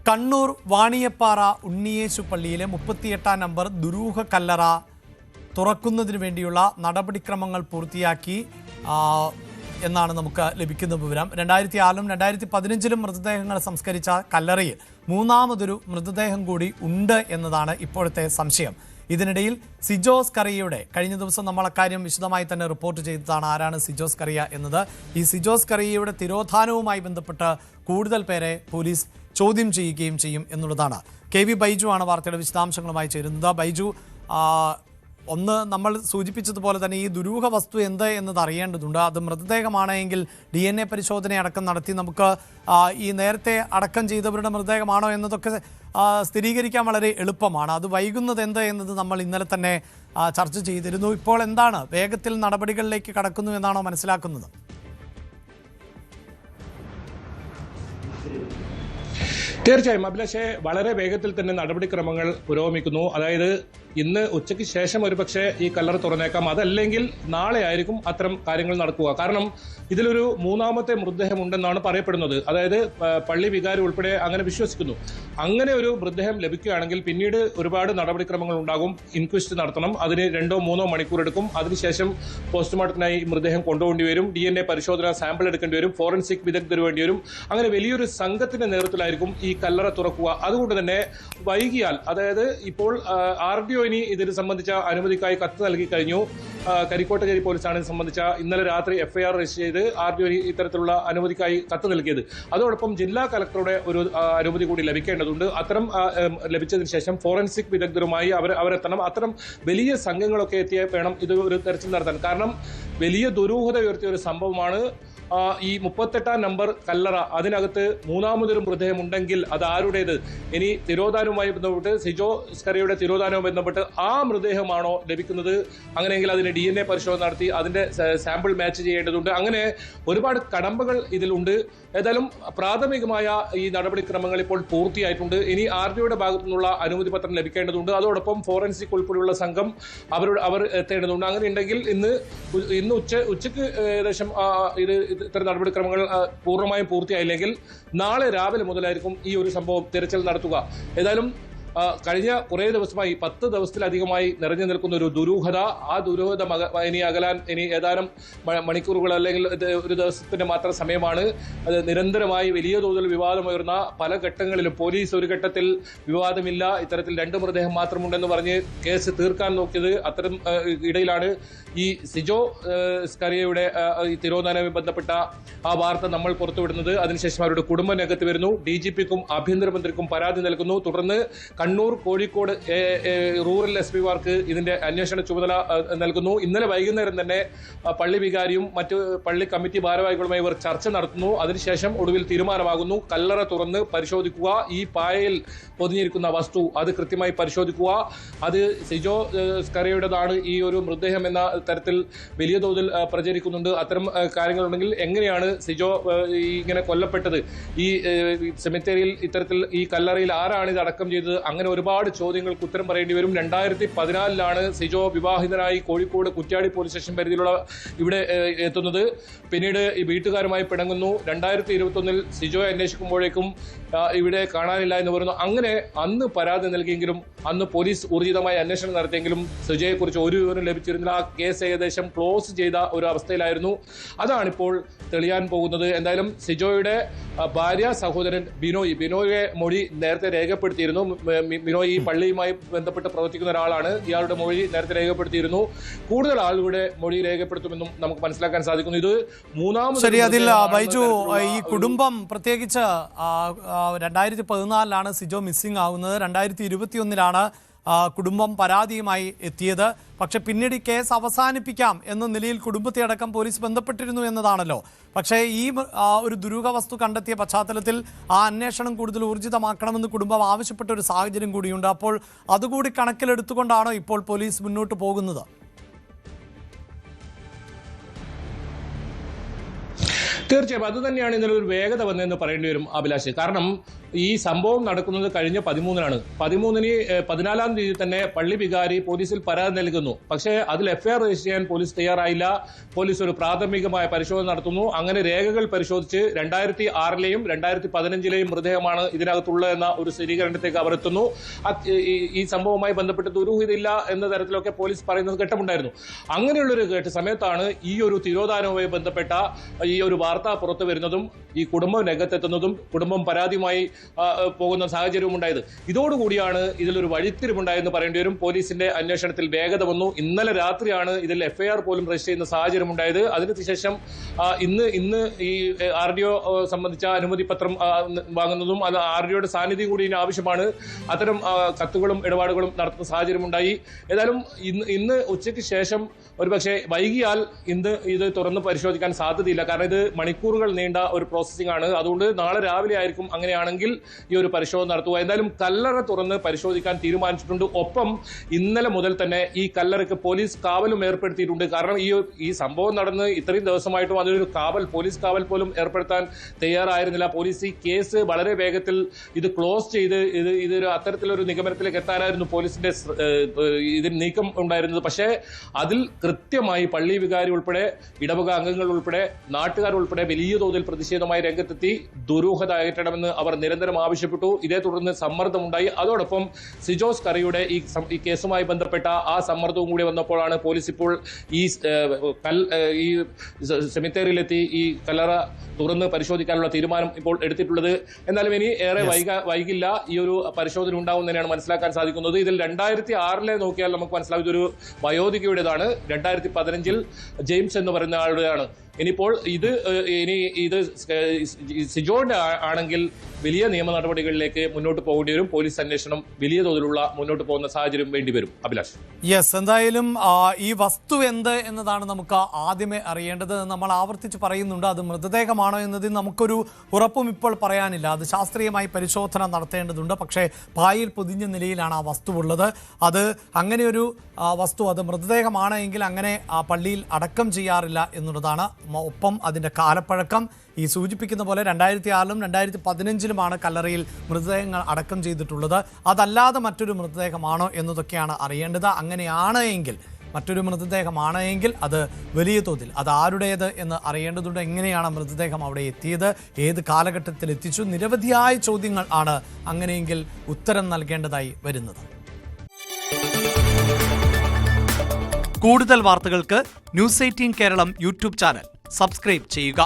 കണ്ണൂർ വാണിയപ്പാറ ഉണ്ണിയേശു പള്ളിയിലെ 38-ാം നമ്പർ ദുരൂഹ കല്ലറ തുറക്കുന്നതിന് വേണ്ടിയുള്ള നടപടിക്രമങ്ങൾ പൂർത്തിയാക്കി എന്നാണ് നമുക്ക് ലഭിക്കുന്ന വിവരം. 2006-ലും 2015-ലും മൃതദേഹങ്ങൾ സംസ്കരിച്ച കല്ലറയിൽ മൂന്നാമതൊരു മൃതദേഹം കൂടി ഉണ്ട് എന്നതാണ് ഇപ്പോഴത്തെ സംശയം. ഇതിനിടയിൽ സിജോസ് കറിയയുടെ കഴിഞ്ഞ ദിവസം നമ്മൾ അക്കാര്യം വിശദമായി തന്നെ റിപ്പോർട്ട് ചെയ്തതാണ്. ആരാണ് സിജോസ് കറിയ എന്നത്. ഈ സിജോസ് കറിയയുടെ തിരോധാനവുമായി ബന്ധപ്പെട്ട് കൂടുതൽ പേരെ പോലീസ് ചോദ്യം ചെയ്യുകയും ചെയ്യും എന്നുള്ളതാണ്. കെ വി ബൈജു ആണ് വാർത്തയുടെ വിശദാംശങ്ങളുമായി ചേരുന്നത്. ബൈജു, ഒന്ന് നമ്മൾ സൂചിപ്പിച്ചതുപോലെ തന്നെ ഈ ദുരൂഹ വസ്തു എന്ത് എന്നത് അറിയേണ്ടതുണ്ട്. അത് മൃതദേഹമാണെങ്കിൽ DNA പരിശോധന അടക്കം നടത്തി നമുക്ക് ഈ നേരത്തെ അടക്കം ചെയ്തവരുടെ മൃതദേഹമാണോ എന്നതൊക്കെ സ്ഥിരീകരിക്കാൻ വളരെ എളുപ്പമാണ്. അത് വൈകുന്നത് എന്ത് എന്നത് നമ്മൾ ഇന്നലെ തന്നെ ചർച്ച ചെയ്തിരുന്നു. ഇപ്പോൾ എന്താണ്, വേഗത്തിൽ നടപടികളിലേക്ക് കടക്കുന്നു എന്നാണോ മനസ്സിലാക്കുന്നത്? തീർച്ചയായും അഭിലാഷേ, വളരെ വേഗത്തിൽ തന്നെ നടപടിക്രമങ്ങൾ പുരോഗമിക്കുന്നു. അതായത് ഇന്ന് ഉച്ചയ്ക്ക് ശേഷം ഒരുപക്ഷെ ഈ കല്ലറ തുറന്നേക്കാം, അതല്ലെങ്കിൽ നാളെ ആയിരിക്കും അത്തരം കാര്യങ്ങൾ നടക്കുക. കാരണം ഇതിലൊരു മൂന്നാമത്തെ മൃതദേഹം ഉണ്ടെന്നാണ് പറയപ്പെടുന്നത്. അതായത് പള്ളി വികാരി ഉൾപ്പെടെ അങ്ങനെ വിശ്വസിക്കുന്നു. അങ്ങനെ ഒരു മൃതദേഹം ലഭിക്കുകയാണെങ്കിൽ പിന്നീട് ഒരുപാട് നടപടിക്രമങ്ങൾ ഉണ്ടാകും. ഇൻക്വസ്റ്റ് നടത്തണം, അതിന് 2-3 മണിക്കൂർ എടുക്കും. അതിനുശേഷം പോസ്റ്റ്മോർട്ടത്തിനായി മൃതദേഹം കൊണ്ടുപോകേണ്ടി വരും, DNA പരിശോധന സാമ്പിൾ എടുക്കേണ്ടി വരും, ഫോറൻസിക് വിദഗ്ധർ വേണ്ടി വരും. അങ്ങനെ വലിയൊരു സംഘത്തിന്റെ നേതൃത്വത്തിലായിരിക്കും ഈ കല്ലറ തുറക്കുക. അതുകൊണ്ട് തന്നെ വൈകിയാൽ, അതായത് ഇപ്പോൾ RDO ഇനി ഇതിന് സംബന്ധിച്ച അനുമതിക്കായി കത്ത് നൽകി കഴിഞ്ഞു. കരിക്കോട്ടകേരി പോലീസാണ് ഇത് സംബന്ധിച്ച ഇന്നലെ രാത്രി FIR രജിസ്റ്റർ ചെയ്ത് RDO ഇത്തരത്തിലുള്ള അനുമതിക്കായി കത്ത് നൽകിയത്. അതോടൊപ്പം ജില്ലാ കലക്ടറുടെ ഒരു അനുമതി കൂടി ലഭിക്കേണ്ടതുണ്ട്. അത്തരം ലഭിച്ചതിന് ശേഷം ഫോറൻസിക് വിദഗ്ധരുമായി അവരെത്തണം. അത്തരം വലിയ സംഘങ്ങളൊക്കെ എത്തിയ വേണം ഇത് ഒരു തെരച്ചിൽ നടത്താൻ. കാരണം വലിയ ദുരൂഹത ഉയർത്തിയ ഒരു സംഭവമാണ് ഈ 38-ാം നമ്പർ കല്ലറ. അതിനകത്ത് മൂന്നാമതൊരു മൃതദേഹം ഉണ്ടെങ്കിൽ അത് ആരുടേത്? ഇനി തിരോധാനവുമായി ബന്ധപ്പെട്ട് സിജോസ് കറിയയുടെ തിരോധാനവുമായി ബന്ധപ്പെട്ട് ആ മൃതദേഹമാണോ ലഭിക്കുന്നത്? അങ്ങനെയെങ്കിൽ അതിന് DNA പരിശോധന നടത്തി അതിന്റെ സാമ്പിൾ മാച്ച് ചെയ്യേണ്ടതുണ്ട്. അങ്ങനെ ഒരുപാട് കടമ്പകൾ ഇതിലുണ്ട്. ഏതായാലും പ്രാഥമികമായ ഈ നടപടിക്രമങ്ങൾ ഇപ്പോൾ പൂർത്തിയായിട്ടുണ്ട്. ഇനി RDOയുടെ ഭാഗത്തു നിന്നുള്ള അനുമതി പത്രം ലഭിക്കേണ്ടതുണ്ട്. അതോടൊപ്പം ഫോറൻസിക് ഉൾപ്പെടെയുള്ള സംഘം അവർ എത്തേണ്ടതുണ്ട്. അങ്ങനെ ഉണ്ടെങ്കിൽ ഇന്ന് ഉച്ചയ്ക്ക് ഏകദേശം ഇത്തരം നടപടിക്രമങ്ങൾ പൂർണ്ണമായും പൂർത്തിയായില്ലെങ്കിൽ നാളെ രാവിലെ മുതലായിരിക്കും ഈ ഒരു സംഭവം തിരച്ചിൽ നടത്തുക. ഏതായാലും കഴിഞ്ഞ കുറേ ദിവസമായി 10 ദിവസത്തിലധികമായി നിറഞ്ഞു നിൽക്കുന്ന ഒരു ദുരൂഹത, ആ ദുരൂഹത ഇനി അകലാൻ ഇനി ഏതാനും മണിക്കൂറുകൾ അല്ലെങ്കിൽ ഒരു ദിവസത്തിന്റെ മാത്രം സമയമാണ്. അത് നിരന്തരമായി വലിയ തോതിൽ വിവാദമുയർന്ന പല ഘട്ടങ്ങളിലും പോലീസ് ഒരു ഘട്ടത്തിൽ വിവാദമില്ല, ഇത്തരത്തിൽ 2 മൃതദേഹം മാത്രമുണ്ടെന്ന് പറഞ്ഞ് കേസ് തീർക്കാൻ നോക്കിയത്. അത്തരം ഇടയിലാണ് ഈ സിജോസ് കറിയയുടെ ഈ തിരോധാനവുമായി ബന്ധപ്പെട്ട ആ വാർത്ത നമ്മൾ പുറത്തുവിടുന്നത്. അതിനുശേഷം അവരുടെ കുടുംബം രംഗത്ത് വരുന്നു. DGPക്കും ആഭ്യന്തരമന്ത്രിക്കും പരാതി നൽകുന്നു. തുടർന്ന് കണ്ണൂർ, കോഴിക്കോട് റൂറൽ SP-മാർക്ക് ഇതിന്റെ അന്വേഷണ ചുമതല നൽകുന്നു. ഇന്നലെ വൈകുന്നേരം തന്നെ പള്ളി വികാരിയും മറ്റ് പള്ളി കമ്മിറ്റി ഭാരവാഹികളുമായി ഇവർ ചർച്ച നടത്തുന്നു. അതിനുശേഷം ഒടുവിൽ തീരുമാനമാകുന്നു, കല്ലറ തുറന്ന് പരിശോധിക്കുക, ഈ പായയിൽ പൊതിഞ്ഞിരിക്കുന്ന വസ്തു അത് കൃത്യമായി പരിശോധിക്കുക, അത് സിജോസ് കറിയുടേതാണ് ഈ ഒരു മൃതദേഹം എന്ന തരത്തിൽ വലിയ തോതിൽ പ്രചരിക്കുന്നുണ്ട്. അത്തരം കാര്യങ്ങളുണ്ടെങ്കിൽ എങ്ങനെയാണ് സിജോ ഇങ്ങനെ കൊല്ലപ്പെട്ടത്? ഈ സെമിത്തേരിയിൽ ഇത്തരത്തിൽ ഈ കല്ലറയിൽ ആരാണ് ഇത് അടക്കം ചെയ്തത്? അങ്ങനെ ഒരുപാട് ചോദ്യങ്ങൾക്ക് ഉത്തരം പറയേണ്ടി വരും. 2014-ലാണ് സിജോ വിവാഹിതനായി കോഴിക്കോട് കുറ്റ്യാടി പോലീസ് സ്റ്റേഷൻ പരിധിയിലുള്ള ഇവിടെ എത്തുന്നത്. പിന്നീട് ഈ വീട്ടുകാരുമായി പിണങ്ങുന്നു. 2021-ൽ സിജോയെ അന്വേഷിക്കുമ്പോഴേക്കും ഇവിടെ കാണാനില്ല എന്ന് പറയുന്നു. അങ്ങനെ അന്ന് പരാതി നൽകിയെങ്കിലും അന്ന് പോലീസ് ഊർജിതമായി അന്വേഷണം നടത്തിയെങ്കിലും സിജോയെക്കുറിച്ച് ഒരു വിവരം ലഭിച്ചിരുന്നില്ല. ആ കേസ് ഏകദേശം ക്ലോസ് ചെയ്ത ഒരു അവസ്ഥയിലായിരുന്നു. അതാണിപ്പോൾ തെളിയാൻ പോകുന്നത്. എന്തായാലും സിജോയുടെ ഭാര്യ സഹോദരൻ ബിനോയെ മൊഴി നേരത്തെ രേഖപ്പെടുത്തിയിരുന്നു. ബിനോയ് ഈ പള്ളിയുമായി ബന്ധപ്പെട്ട് പ്രവർത്തിക്കുന്ന ഒരാളാണ്. ഇയാളുടെ മൊഴി നേരത്തെ രേഖപ്പെടുത്തിയിരുന്നു. കൂടുതൽ ആളുകളുടെ മൊഴി രേഖപ്പെടുത്തുമെന്നും നമുക്ക് മനസ്സിലാക്കാൻ സാധിക്കുന്നു. ഇത് മൂന്നാമത്. ശരി, അതിൽ ബൈജു, ഈ കുടുംബം പ്രത്യേകിച്ച് 2014-ലാണ് സിജോ മിസ്സിംഗ് ആവുന്നത്. 2021-ലാണ് കുടുംബം പരാതിയുമായി എത്തിയത്. പക്ഷെ പിന്നീട് ഈ കേസ് അവസാനിപ്പിക്കാം എന്ന നിലയിൽ കുടുംബത്തെ അടക്കം പോലീസ് ബന്ധപ്പെട്ടിരുന്നു എന്നതാണല്ലോ. പക്ഷേ ഈ ഒരു ദുരൂഹ വസ്തു കണ്ടെത്തിയ പശ്ചാത്തലത്തിൽ ആ അന്വേഷണം കൂടുതൽ ഊർജിതമാക്കണമെന്ന് കുടുംബം ആവശ്യപ്പെട്ട ഒരു സാഹചര്യം കൂടിയുണ്ട്. അപ്പോൾ അതുകൂടി കണക്കിലെടുത്തുകൊണ്ടാണോ ഇപ്പോൾ പോലീസ് മുന്നോട്ട് പോകുന്നത്? തീർച്ചയായും അത് തന്നെയാണ് ഇതിലൊരു വേഗത വന്നതെന്ന് പറയേണ്ടി വരും അഭിലാഷ്. കാരണം ഈ സംഭവം നടക്കുന്നത് കഴിഞ്ഞ 13-നാണ്. 13-ന് 14-ാം തീയതി തന്നെ പള്ളി വികാരി പോലീസിൽ പരാതി നൽകുന്നു. പക്ഷേ അതിൽ എഫ്ഐആർ രജിസ്റ്റർ ചെയ്യാൻ പോലീസ് തയ്യാറായില്ല. പോലീസ് ഒരു പ്രാഥമികമായ പരിശോധന നടത്തുന്നു. അങ്ങനെ രേഖകൾ പരിശോധിച്ച് 2006-ലെയും 2015-ലെയും മൃതദേഹമാണ് ഇതിനകത്തുള്ളതെന്ന ഒരു സ്ഥിരീകരണത്തേക്ക് അവർ എത്തുന്നു. ഈ സംഭവവുമായി ബന്ധപ്പെട്ട് ദുരൂഹതയില്ല എന്ന തരത്തിലൊക്കെ പോലീസ് പറയുന്നത് ഘട്ടമുണ്ടായിരുന്നു. അങ്ങനെയുള്ളൊരു സമയത്താണ് ഈ ഒരു തിരോധാനവുമായി ബന്ധപ്പെട്ട ഈ ഒരു വാർത്ത പുറത്തു വരുന്നതും ഈ കുടുംബം രംഗത്തെത്തുന്നതും കുടുംബം പരാതിയുമായി പോകുന്ന സാഹചര്യവും ഉണ്ടായത്. ഇതോടുകൂടിയാണ് ഇതിലൊരു വഴിത്തിരിവുണ്ടായെന്ന് പറയേണ്ടി വരും. പോലീസിന്റെ അന്വേഷണത്തിൽ വേഗത വന്നു. ഇന്നലെ രാത്രിയാണ് ഇതിൽ എഫ്ഐആർ പോലും രജിസ്റ്റർ ചെയ്യുന്ന സാഹചര്യം ഉണ്ടായത്. അതിനുശേഷം ഇന്ന് ഈ RDO സംബന്ധിച്ച അനുമതി പത്രം വാങ്ങുന്നതും അത് RDOയുടെ സാന്നിധ്യം കൂടി ആവശ്യമാണ്. അത്തരം കത്തുകളും ഇടപാടുകളും നടത്തുന്ന സാഹചര്യമുണ്ടായി. ഏതായാലും ഇന്ന് ഉച്ചയ്ക്ക് ശേഷം ഒരുപക്ഷെ വൈകിയാൽ ഇന്ന് ഇത് തുറന്ന് പരിശോധിക്കാൻ സാധ്യതയില്ല. കാരണം ഇത് മണിക്കൂറുകൾ നീണ്ട ഒരു പ്രോസസ്സിംഗ് ആണ്. അതുകൊണ്ട് നാളെ രാവിലെ ആയിരിക്കും അങ്ങനെയാണെങ്കിൽ ഈ ഒരു പരിശോധന നടത്തുക. എന്തായാലും കല്ലറ തുറന്ന് പരിശോധിക്കാൻ തീരുമാനിച്ചിട്ടുണ്ട്. ഒപ്പം ഇന്നലെ മുതൽ തന്നെ ഈ കല്ലറയ്ക്ക് പോലീസ് കാവലും ഏർപ്പെടുത്തിയിട്ടുണ്ട്. കാരണം ഈ സംഭവം നടന്ന് ഇത്രയും ദിവസമായിട്ടും അതിലൊരു പോലീസ് കാവൽ പോലും ഏർപ്പെടുത്താൻ തയ്യാറായിരുന്നില്ല. പോലീസ് ഈ കേസ് വളരെ വേഗത്തിൽ ഇത് ക്ലോസ് ചെയ്ത് ഇതൊരു അത്തരത്തിലൊരു നിഗമനത്തിലേക്ക് എത്താനായിരുന്നു പോലീസിന്റെ ഇതിന് നീക്കം ഉണ്ടായിരുന്നത്. പക്ഷേ അതിൽ കൃത്യമായി പള്ളി വികാരി ഉൾപ്പെടെ ഇടവക അംഗങ്ങൾ ഉൾപ്പെടെ നാട്ടുകാർ ഉൾപ്പെടെ വലിയ തോതിൽ പ്രതിഷേധമായി രംഗത്തെത്തി ദുരൂഹത അകറ്റണമെന്ന് അവർ നിരന്തരം ആവശ്യപ്പെട്ടു. ഇതേ തുടർന്ന് സമ്മർദ്ദമുണ്ടായി. അതോടൊപ്പം സിജോസ് കറിയുടെ ഈ കേസുമായി ബന്ധപ്പെട്ട ആ സമ്മർദ്ദവും കൂടി വന്നപ്പോഴാണ് പോലീസ് ഇപ്പോൾ ഈ സെമിത്തേറിയിലെത്തി ഈ കല്ലറ തുറന്ന് പരിശോധിക്കാനുള്ള തീരുമാനം ഇപ്പോൾ എടുത്തിട്ടുള്ളത്. എന്നാലും ഇനി ഏറെ വൈകില്ല ഈ ഒരു പരിശോധന ഉണ്ടാവും തന്നെയാണ് മനസ്സിലാക്കാൻ സാധിക്കുന്നത്. ഇതിൽ 2006-ലെ നോക്കിയാൽ നമുക്ക് മനസ്സിലാവും ഇതൊരു വയോധികയുടേതാണ്. 2015-ൽ ജെയിംസ് എന്ന് പറയുന്ന ആളുടെയാണ്. ഇനിയിപ്പോൾ ഇത് സിജോയുടെ ആണെങ്കിൽ വലിയ നിയമ നടപടികളിലേക്ക് മുന്നോട്ട് പോകേണ്ടി വരും. പോലീസ് അന്വേഷണം വലിയ തോതിലുള്ള മുന്നോട്ട് പോകുന്ന സാഹചര്യം വേണ്ടിവരും. അഭിലാഷ്, യെസ്, എന്തായാലും ഈ വസ്തു എന്ത് എന്നതാണ് നമുക്ക് ആദ്യമേ അറിയേണ്ടത്. നമ്മൾ ആവർത്തിച്ച് പറയുന്നുണ്ട്, അത് മൃതദേഹമാണോ എന്നതിൽ നമുക്കൊരു ഉറപ്പും ഇപ്പോൾ പറയാനില്ല. അത് ശാസ്ത്രീയമായി പരിശോധന നടത്തേണ്ടതുണ്ട്. പക്ഷേ പായിൽ പൊതിഞ്ഞ നിലയിലാണ് ആ വസ്തു ഉള്ളത്. അത് അങ്ങനെയൊരു വസ്തു അത് മൃതദേഹമാണ് എങ്കിൽ അങ്ങനെ പള്ളിയിൽ അടക്കം ചെയ്യാറില്ല എന്നുള്ളതാണ്. ഒപ്പം അതിൻ്റെ കാലപ്പഴക്കം ഈ സൂചിപ്പിക്കുന്ന പോലെ 2006-ലും 2015-ലുമാണ് കല്ലറയിൽ മൃതദേഹങ്ങൾ അടക്കം ചെയ്തിട്ടുള്ളത്. അതല്ലാതെ മറ്റൊരു മൃതദേഹമാണോ എന്നതൊക്കെയാണ് അറിയേണ്ടത്. അങ്ങനെയാണ് എങ്കിൽ മറ്റൊരു മൃതദേഹമാണ് എങ്കിൽ അത് വലിയ തോതിൽ അത് ആരുടേത് എന്ന് അറിയേണ്ടതുണ്ട്. എങ്ങനെയാണ് മൃതദേഹം അവിടെ എത്തിയത്, ഏത് കാലഘട്ടത്തിൽ എത്തിച്ചു, നിരവധിയായ ചോദ്യങ്ങൾ ആണ് അങ്ങനെയെങ്കിൽ ഉത്തരം നൽകേണ്ടതായി വരുന്നത്. കൂടുതൽ വാർത്തകൾക്ക് News 18 Keralam YouTube channel subscribe ചെയ്യുക.